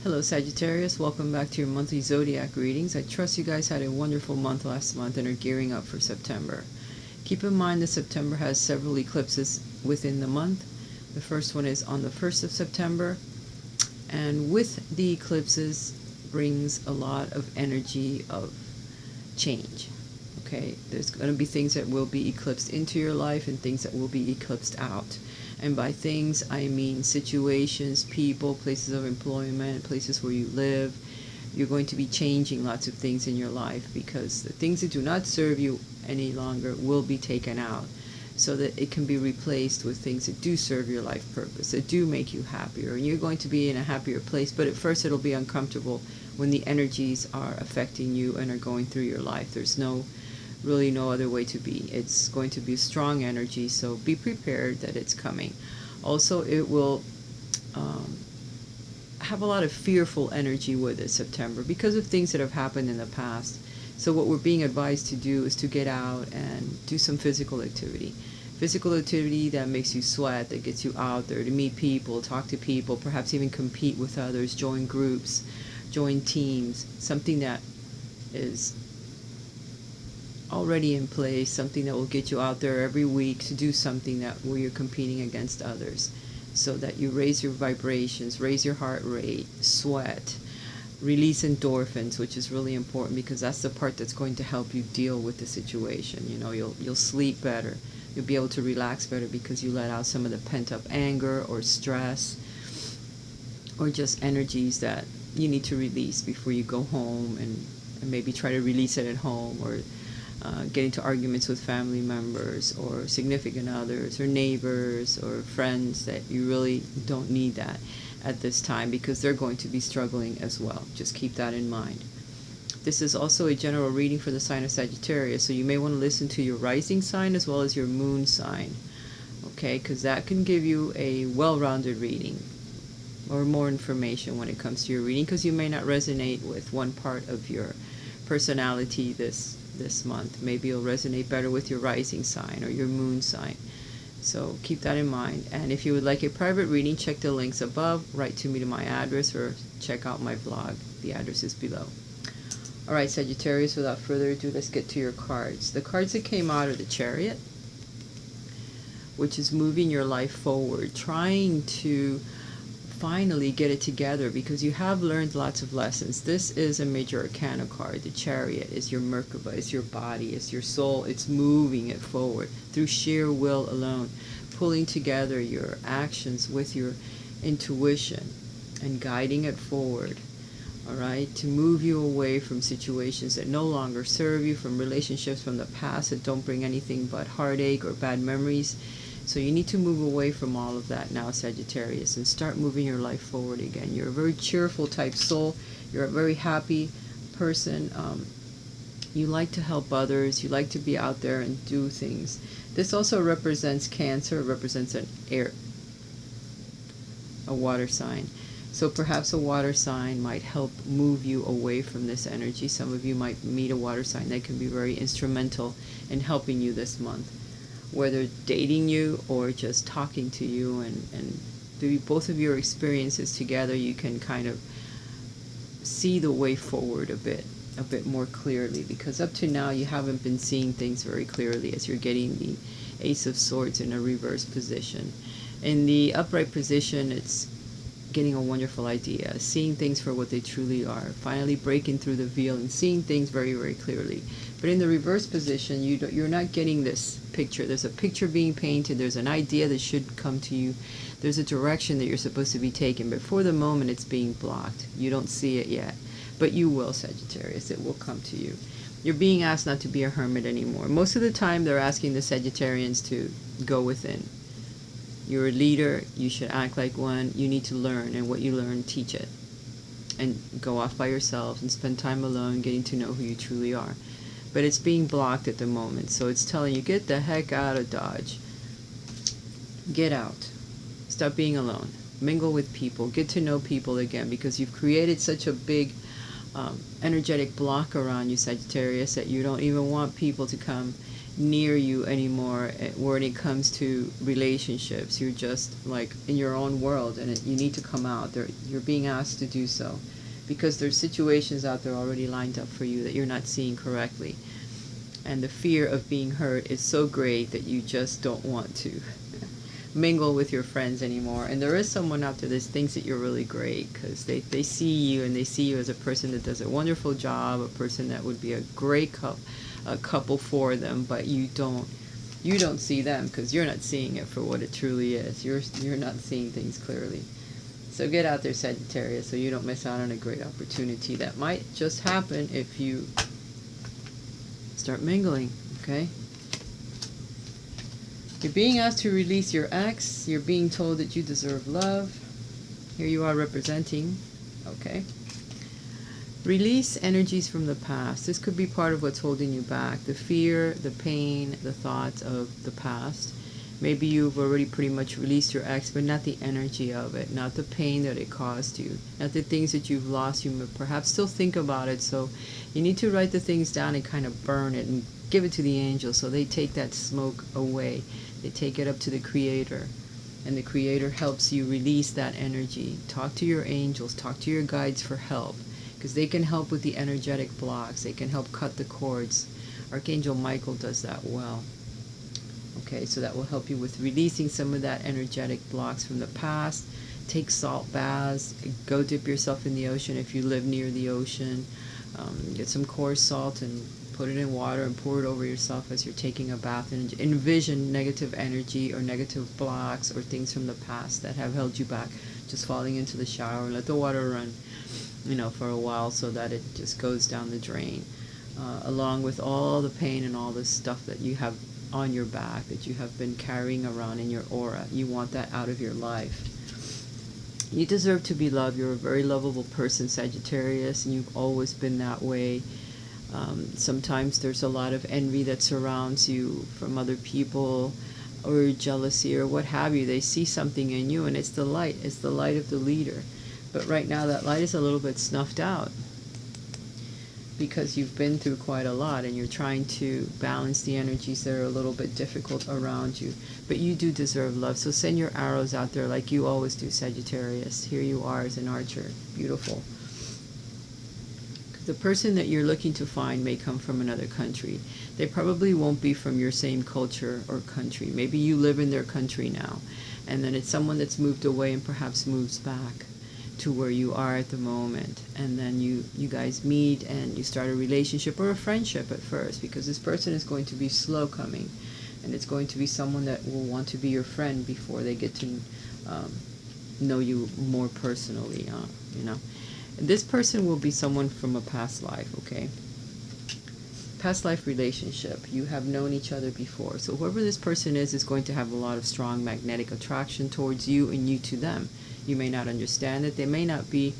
Hello Sagittarius, welcome back to your monthly zodiac readings. I trust you guys had a wonderful month last month and are gearing up for September. Keep in mind that September has several eclipses within the month. The first one is on the 1st of September, and with the eclipses brings a lot of energy of change. Okay, there's going to be things that will be eclipsed into your life and things that will be eclipsed out. And by things, I mean situations, people, places of employment, places where you live. You're going to be changing lots of things in your life because the things that do not serve you any longer will be taken out so that it can be replaced with things that do serve your life purpose, that do make you happier. And you're going to be in a happier place, but at first it'll be uncomfortable when the energies are affecting you and are going through your life. There's really no other way to be. It's going to be strong energy, so be prepared that it's coming. Also, it will have a lot of fearful energy with it, September, because of things that have happened in the past. So what we're being advised to do is to get out and do some physical activity. Physical activity that makes you sweat, that gets you out there to meet people, talk to people, perhaps even compete with others, join groups, join teams, something that is already in place, something that will get you out there every week to do something that where you're competing against others, so that you raise your vibrations, raise your heart rate, sweat, release endorphins, which is really important because that's the part that's going to help you deal with the situation. You know, you'll sleep better, you'll be able to relax better because you let out some of the pent-up anger or stress or just energies that you need to release before you go home and maybe try to release it at home, or get into arguments with family members or significant others or neighbors or friends that you really don't need that at this time because they're going to be struggling as well. Just keep that in mind. This is also a general reading for the sign of Sagittarius, so you may want to listen to your rising sign as well as your moon sign, okay, because that can give you a well-rounded reading or more information when it comes to your reading, because you may not resonate with one part of your personality this month. Maybe you'll resonate better with your rising sign or your moon sign. So keep that in mind. And if you would like a private reading, check the links above, write to me to my address, or check out my blog. The address is below. Alright, Sagittarius, without further ado, let's get to your cards. The cards that came out are the chariot, which is moving your life forward, trying to finally get it together because you have learned lots of lessons. This is a major arcana card. The chariot is your Merkaba, it's your body, it's your soul. It's moving it forward through sheer will alone, pulling together your actions with your intuition and guiding it forward, all right, to move you away from situations that no longer serve you, from relationships from the past that don't bring anything but heartache or bad memories. So you need to move away from all of that now, Sagittarius, and start moving your life forward again. You're a very cheerful type soul. You're a very happy person. You like to help others. You like to be out there and do things. This also represents Cancer. It represents a water sign. So perhaps a water sign might help move you away from this energy. Some of you might meet a water sign that can be very instrumental in helping you this month, whether dating you or just talking to you, and through both of your experiences together you can kind of see the way forward a bit more clearly, because up to now you haven't been seeing things very clearly as you're getting the Ace of Swords in a reverse position. In the upright position, it's getting a wonderful idea, seeing things for what they truly are, finally breaking through the veil and seeing things very, very clearly. But in the reverse position, you're not getting this picture. There's a picture being painted, there's an idea that should come to you, there's a direction that you're supposed to be taking, but for the moment it's being blocked. You don't see it yet, but you will, Sagittarius. It will come to you. You're being asked not to be a hermit anymore. Most of the time they're asking the Sagittarians to go within. You're a leader, you should act like one. You need to learn, and what you learn, teach it. And go off by yourself and spend time alone getting to know who you truly are. But it's being blocked at the moment, so it's telling you, get the heck out of Dodge. Get out. Stop being alone. Mingle with people. Get to know people again, because you've created such a big energetic block around you, Sagittarius, that you don't even want people to come near you anymore when it comes to relationships. You're just like in your own world, and you need to come out there. You're being asked to do so because there's situations out there already lined up for you that you're not seeing correctly, and the fear of being hurt is so great that you just don't want to mingle with your friends anymore. And there is someone out there that thinks that you're really great because they see you, and they see you as a person that does a wonderful job, a person that would be a great couple for them, but you don't see them because you're not seeing it for what it truly is. You're not seeing things clearly. So get out there, Sagittarius, so you don't miss out on a great opportunity that might just happen if you start mingling. Okay, you're being asked to release your ex. You're being told that you deserve love. Here you are representing. Okay, release energies from the past. This could be part of what's holding you back. The fear, the pain, the thoughts of the past. Maybe you've already pretty much released your ex, but not the energy of it, not the pain that it caused you, not the things that you've lost. You may perhaps still think about it, so you need to write the things down and kind of burn it and give it to the angels so they take that smoke away. They take it up to the Creator, and the Creator helps you release that energy. Talk to your angels, talk to your guides for help, because they can help with the energetic blocks. They can help cut the cords. Archangel Michael does that well. Okay, so that will help you with releasing some of that energetic blocks from the past. Take salt baths. Go dip yourself in the ocean if you live near the ocean. Get some coarse salt and put it in water and pour it over yourself as you're taking a bath, and envision negative energy or negative blocks or things from the past that have held you back. Just falling into the shower and let the water run, for a while so that it just goes down the drain. Along with all the pain and all the stuff that you have on your back that you have been carrying around in your aura. You want that out of your life. You deserve to be loved. You're a very lovable person, Sagittarius, and you've always been that way. Sometimes there's a lot of envy that surrounds you from other people, or jealousy, or what have you. They see something in you, and it's the light. It's the light of the leader. But right now that light is a little bit snuffed out because you've been through quite a lot, and you're trying to balance the energies that are a little bit difficult around you. But you do deserve love, so send your arrows out there like you always do, Sagittarius. Here you are as an archer. Beautiful. The person that you're looking to find may come from another country. They probably won't be from your same culture or country. Maybe you live in their country now, and then it's someone that's moved away and perhaps moves back to where you are at the moment, and then you guys meet and you start a relationship or a friendship at first, because this person is going to be slow coming, and it's going to be someone that will want to be your friend before they get to know you more personally. And this person will be someone from a past life. Okay, past life relationship. You have known each other before, so whoever this person is going to have a lot of strong magnetic attraction towards you, and you to them. You may not understand it. They may not be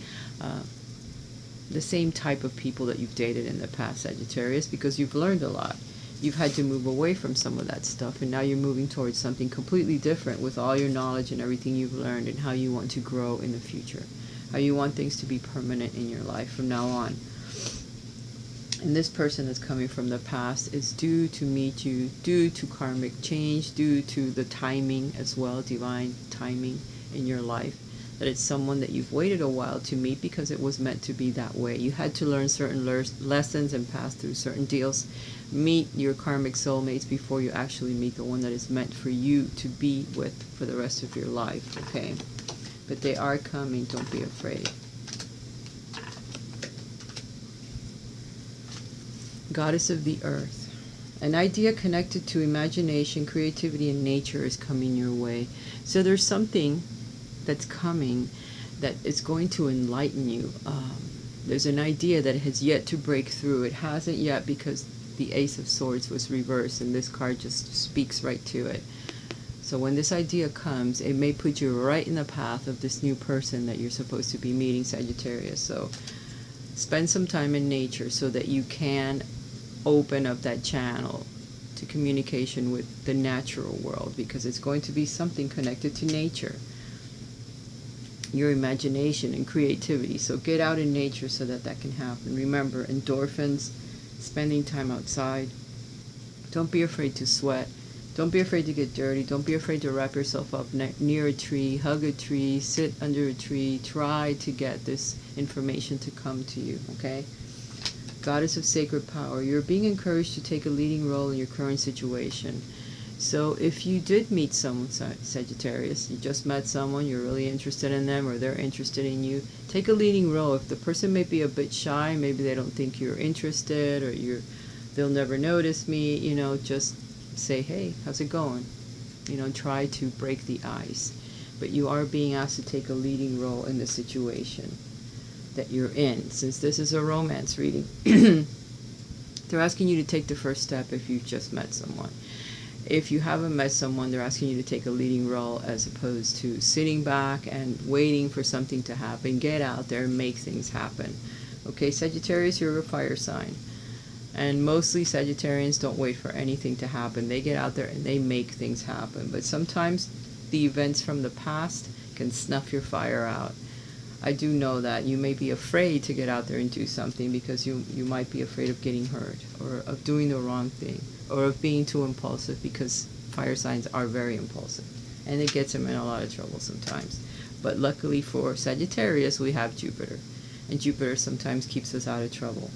the same type of people that you've dated in the past, Sagittarius, because you've learned a lot. You've had to move away from some of that stuff, and now you're moving towards something completely different with all your knowledge and everything you've learned, and how you want to grow in the future, how you want things to be permanent in your life from now on. And this person that's coming from the past is due to meet you, due to karmic change, due to the timing as well, divine timing in your life. That it's someone that you've waited a while to meet because it was meant to be that way. You had to learn certain lessons and pass through certain deals. Meet your karmic soulmates before you actually meet the one that is meant for you to be with for the rest of your life, okay? But they are coming, don't be afraid. Goddess of the Earth. An idea connected to imagination, creativity, and nature is coming your way. So there's something that's coming that is going to enlighten you. There's an idea that has yet to break through. It hasn't yet because the Ace of Swords was reversed, and this card just speaks right to it. So when this idea comes, it may put you right in the path of this new person that you're supposed to be meeting, Sagittarius. So spend some time in nature so that you can open up that channel to communication with the natural world, because it's going to be something connected to nature, your imagination and creativity. So get out in nature so that that can happen. Remember, endorphins, spending time outside, Don't be afraid to sweat. Don't be afraid to get dirty. Don't be afraid to wrap yourself up near a tree, hug a tree, sit under a tree. Try to get this information to come to you, okay? Goddess of sacred power, you're being encouraged to take a leading role in your current situation. So if you did meet someone, Sagittarius, you just met someone, you're really interested in them, or they're interested in you, take a leading role. If the person may be a bit shy, maybe they don't think you're interested, or they'll never notice me, you know, just say, hey, how's it going? You know, try to break the ice. But you are being asked to take a leading role in the situation that you're in. Since this is a romance reading, they're asking you to take the first step if you've just met someone. If you haven't met someone, they're asking you to take a leading role as opposed to sitting back and waiting for something to happen. Get out there and make things happen. Okay, Sagittarius, you're a fire sign. And mostly Sagittarians don't wait for anything to happen. They get out there and they make things happen. But sometimes the events from the past can snuff your fire out. I do know that you may be afraid to get out there and do something because you might be afraid of getting hurt, or of doing the wrong thing, or of being too impulsive, because fire signs are very impulsive and it gets them in a lot of trouble sometimes. But luckily for Sagittarius, we have Jupiter, and Jupiter sometimes keeps us out of trouble.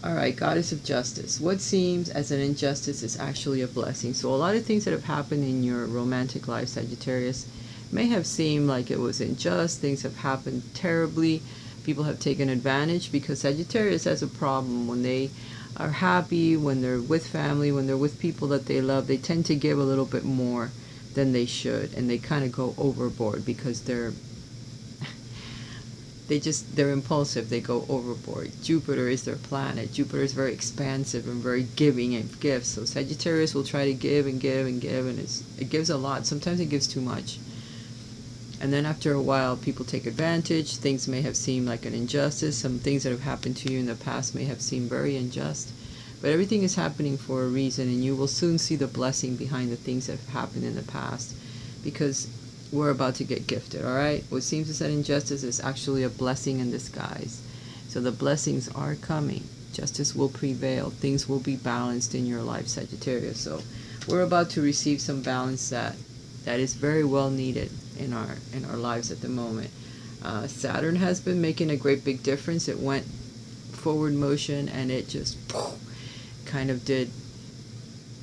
Alright, Goddess of Justice. What seems as an injustice is actually a blessing. So a lot of things that have happened in your romantic life, Sagittarius, may have seemed like it was unjust. Things have happened terribly. People have taken advantage, because Sagittarius has a problem when they are happy, when they're with family, when they're with people that they love. They tend to give a little bit more than they should, and they kind of go overboard because they're impulsive. They go overboard. Jupiter is their planet. Jupiter is very expansive and very giving and gifts. So Sagittarius will try to give and give and give, and it gives a lot. Sometimes it gives too much. And then after a while, people take advantage. Things may have seemed like an injustice. Some things that have happened to you in the past may have seemed very unjust. But everything is happening for a reason, and you will soon see the blessing behind the things that have happened in the past, because we're about to get gifted, all right? What seems as an injustice is actually a blessing in disguise. So the blessings are coming. Justice will prevail. Things will be balanced in your life, Sagittarius. So we're about to receive some balance that is very well needed in our lives at the moment. Saturn has been making a great big difference. It went forward motion, and it just kind of did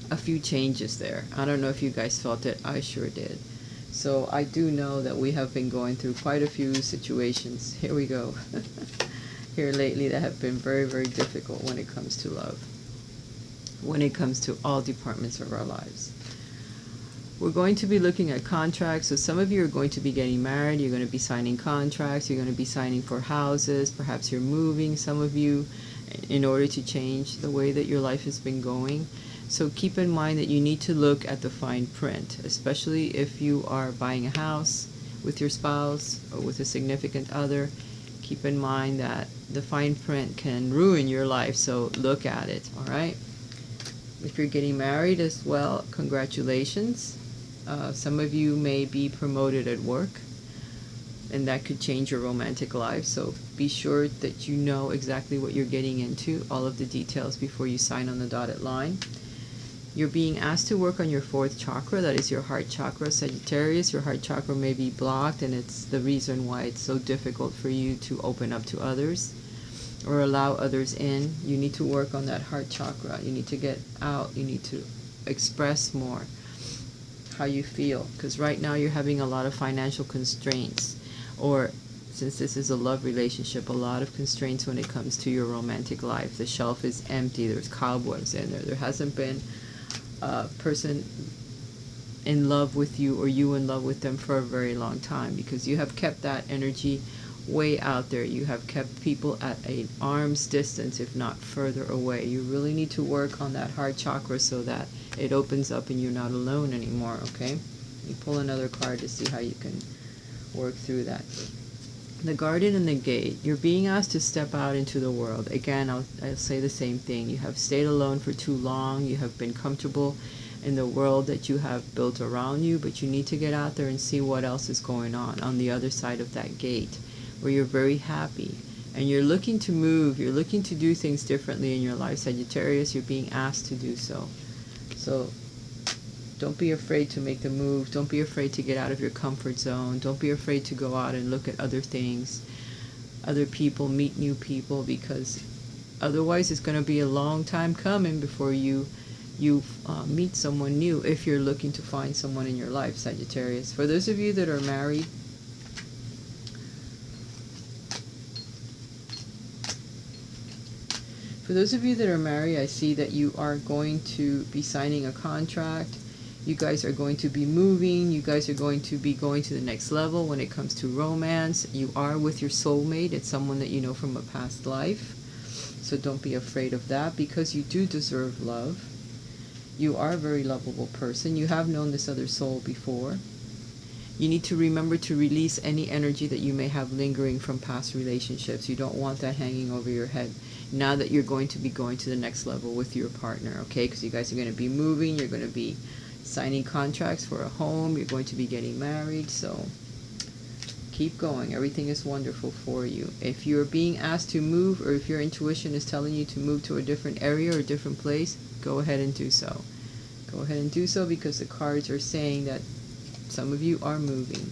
a few changes there. I don't know if you guys felt it. I sure did. So I do know that we have been going through quite a few situations. Here we go. Here lately that have been very, very difficult when it comes to love. When it comes to all departments of our lives. We're going to be looking at contracts. So some of you are going to be getting married. You're going to be signing contracts. You're going to be signing for houses. Perhaps you're moving, some of you, in order to change the way that your life has been going. So keep in mind that you need to look at the fine print, especially if you are buying a house with your spouse or with a significant other. Keep in mind that the fine print can ruin your life, so look at it, all right? If you're getting married as well, congratulations. Some of you may be promoted at work, and that could change your romantic life. So be sure that you know exactly what you're getting into, all of the details, before you sign on the dotted line. You're being asked to work on your fourth chakra, that is your heart chakra, Sagittarius. Your heart chakra may be blocked, and it's the reason why it's so difficult for you to open up to others or allow others in. You need to work on that heart chakra. You need to get out. You need to express more how you feel, because right now you're having a lot of financial constraints, or since this is a love relationship, a lot of constraints when it comes to your romantic life. The shelf is empty. There's cobwebs in there. There hasn't been a person in love with you, or you in love with them, for a very long time, because you have kept that energy way out there. You have kept people at an arm's distance, if not further away. You really need to work on that heart chakra so that it opens up and you're not alone anymore, okay? You pull another card to see how you can work through that. The Garden and the Gate. You're being asked to step out into the world. Again, I'll say the same thing. You have stayed alone for too long. You have been comfortable in the world that you have built around you, but you need to get out there and see what else is going on the other side of that gate, where you're very happy. And you're looking to move. You're looking to do things differently in your life, Sagittarius. You're being asked to do so. So don't be afraid to make the move. Don't be afraid to get out of your comfort zone. Don't be afraid to go out and look at other things, other people, meet new people, because otherwise it's going to be a long time coming before you meet someone new, if you're looking to find someone in your life, Sagittarius. For those of you that are married, I see that you are going to be signing a contract. You guys are going to be moving. You guys are going to be going to the next level when it comes to romance. You are with your soulmate. It's someone that you know from a past life. So don't be afraid of that, because you do deserve love. You are a very lovable person. You have known this other soul before. You need to remember to release any energy that you may have lingering from past relationships. You don't want that hanging over your head now that you're going to be going to the next level with your partner, okay? Because you guys are going to be moving. You're going to be signing contracts for a home. You're going to be getting married. So keep going. Everything is wonderful for you. If you're being asked to move, or if your intuition is telling you to move to a different area or a different place, go ahead and do so. Go ahead and do so, because the cards are saying that some of you are moving.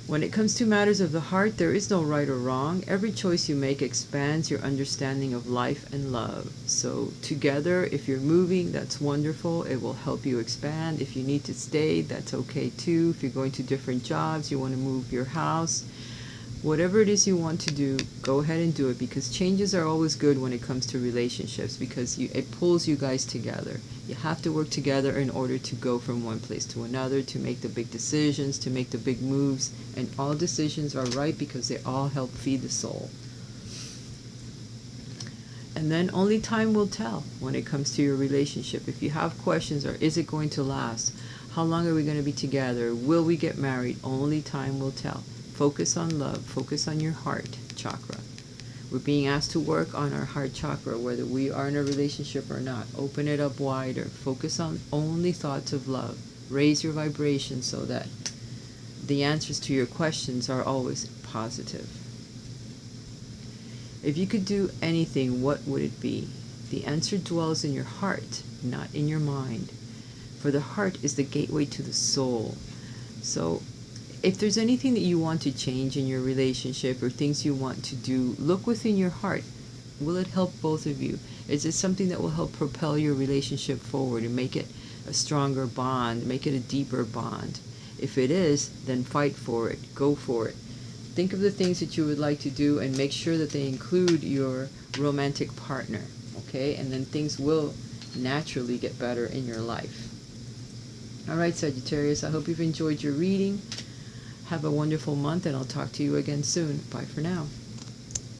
When it comes to matters of the heart, there is no right or wrong. Every choice you make expands your understanding of life and love. So together, if you're moving, that's wonderful. It will help you expand. If you need to stay, that's okay too. If you're going to different jobs, you want to move your house, whatever it is you want to do, go ahead and do it, because changes are always good when it comes to relationships, because it pulls you guys together. You have to work together in order to go from one place to another, to make the big decisions, to make the big moves, and all decisions are right because they all help feed the soul. And then only time will tell when it comes to your relationship. If you have questions, or is it going to last? How long are we going to be together? Will we get married? Only time will tell. Focus on love. Focus on your heart chakra. We're being asked to work on our heart chakra, whether we are in a relationship or not. Open it up wider. Focus on only thoughts of love. Raise your vibration so that the answers to your questions are always positive. If you could do anything, what would it be? The answer dwells in your heart, not in your mind. For the heart is the gateway to the soul. So if there's anything that you want to change in your relationship, or things you want to do, look within your heart. Will it help both of you? Is it something that will help propel your relationship forward and make it a stronger bond, make it a deeper bond? If it is, then fight for it. Go for it. Think of the things that you would like to do, and make sure that they include your romantic partner, okay? And then things will naturally get better in your life. All right, Sagittarius, I hope you've enjoyed your reading. Have a wonderful month, and I'll talk to you again soon. Bye for now.